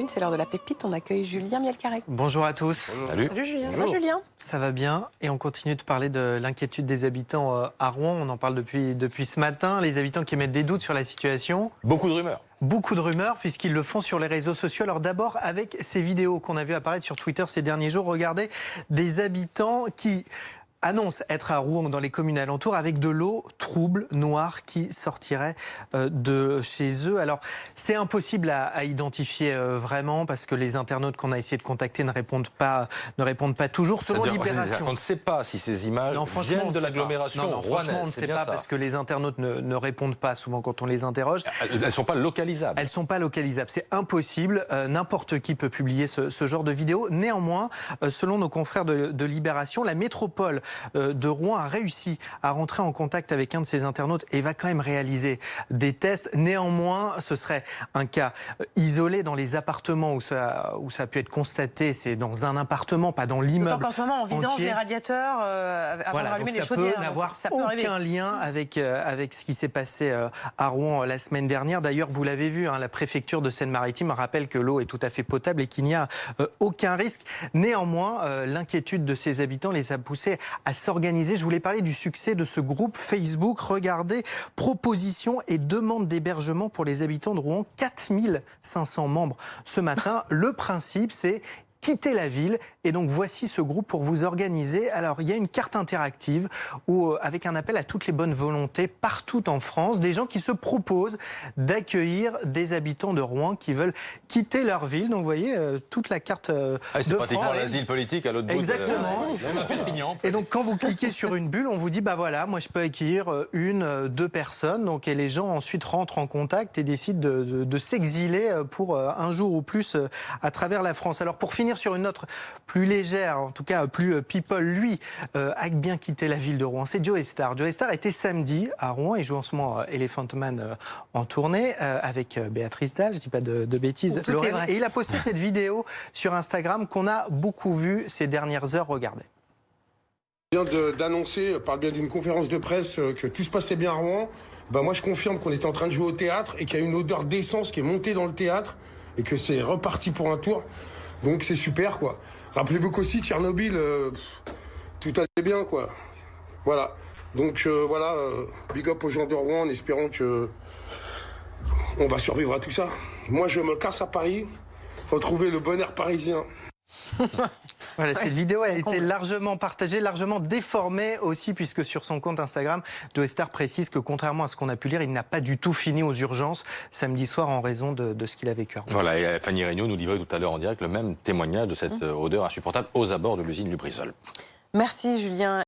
C'est l'heure de la pépite, on accueille Julien Mielcarré. Bonjour à tous. Salut. Salut Julien. Ça va Julien? Ça va bien et on continue de parler de l'inquiétude des habitants à Rouen. On en parle depuis ce matin. Les habitants qui émettent des doutes sur la situation. Beaucoup de rumeurs. Beaucoup de rumeurs puisqu'ils le font sur les réseaux sociaux. Alors d'abord avec ces vidéos qu'on a vu apparaître sur Twitter ces derniers jours. Regardez des habitants qui annonce être à Rouen dans les communes alentours avec de l'eau trouble, noire qui sortirait de chez eux. Alors c'est impossible à identifier vraiment parce que les internautes qu'on a essayé de contacter ne répondent pas toujours. Selon Libération. On ne sait pas si ces images viennent de l'agglomération rouennaise. Franchement, on ne sait pas parce que les internautes ne répondent pas souvent quand on les interroge. Elles ne sont pas localisables. Elles ne sont pas localisables. C'est impossible. N'importe qui peut publier ce genre de vidéo. Néanmoins, selon nos confrères de Libération, la métropole de Rouen a réussi à rentrer en contact avec un de ses internautes et va quand même réaliser des tests. Néanmoins, ce serait un cas isolé dans les appartements où ça a pu être constaté. C'est dans un appartement, pas dans l'immeuble. Qu'en ce moment, on vidange les radiateurs avant d'allumer les chaudières. Ça peut n'avoir aucun lien avec ce qui s'est passé à Rouen la semaine dernière. D'ailleurs, vous l'avez vu, la préfecture de Seine-Maritime rappelle que l'eau est tout à fait potable et qu'il n'y a aucun risque. Néanmoins, l'inquiétude de ses habitants les a poussés à s'organiser. Je voulais parler du succès de ce groupe Facebook. Regardez, propositions et demandes d'hébergement pour les habitants de Rouen. 4500 membres ce matin. Le principe, c'est quitter la ville. Et donc voici ce groupe pour vous organiser. Alors il y a une carte interactive où, avec un appel à toutes les bonnes volontés partout en France, des gens qui se proposent d'accueillir des habitants de Rouen qui veulent quitter leur ville. Donc vous voyez toute la carte de c'est France. pratiquement l'asile politique à l'autre bout. Exactement. Et donc quand vous cliquez sur une bulle, on vous dit bah voilà, moi je peux accueillir deux personnes. Donc et les gens ensuite rentrent en contact et décident de s'exiler pour un jour ou plus à travers la France. Alors pour finir sur une note plus légère, en tout cas plus people, lui a bien quitté la ville de Rouen. C'est Joey Starr. Joey Starr était samedi à Rouen. Il joue en ce moment Elephant Man en tournée avec Béatrice Dalle, je dis pas de bêtises, Lorraine. Et il a posté cette vidéo sur Instagram qu'on a beaucoup vue ces dernières heures. Regardez. Je viens d'annoncer par le biais d'une conférence de presse que tout se passait bien à Rouen. Ben moi je confirme qu'on était en train de jouer au théâtre et qu'il y a une odeur d'essence qui est montée dans le théâtre et que c'est reparti pour un tour. Donc c'est super quoi. Rappelez-vous qu'aussi Tchernobyl, tout allait bien quoi. Voilà. Donc voilà, big up aux gens de Rouen en espérant que on va survivre à tout ça. Moi je me casse à Paris, retrouver le bon air parisien. Voilà, cette vidéo a été largement partagée, largement déformée aussi, puisque sur son compte Instagram, Joey Starr précise que contrairement à ce qu'on a pu lire, il n'a pas du tout fini aux urgences samedi soir en raison de ce qu'il a vécu. Voilà, et Fanny Regnault nous livrait tout à l'heure en direct le même témoignage de cette odeur insupportable aux abords de l'usine Lubrizol. Merci Julien.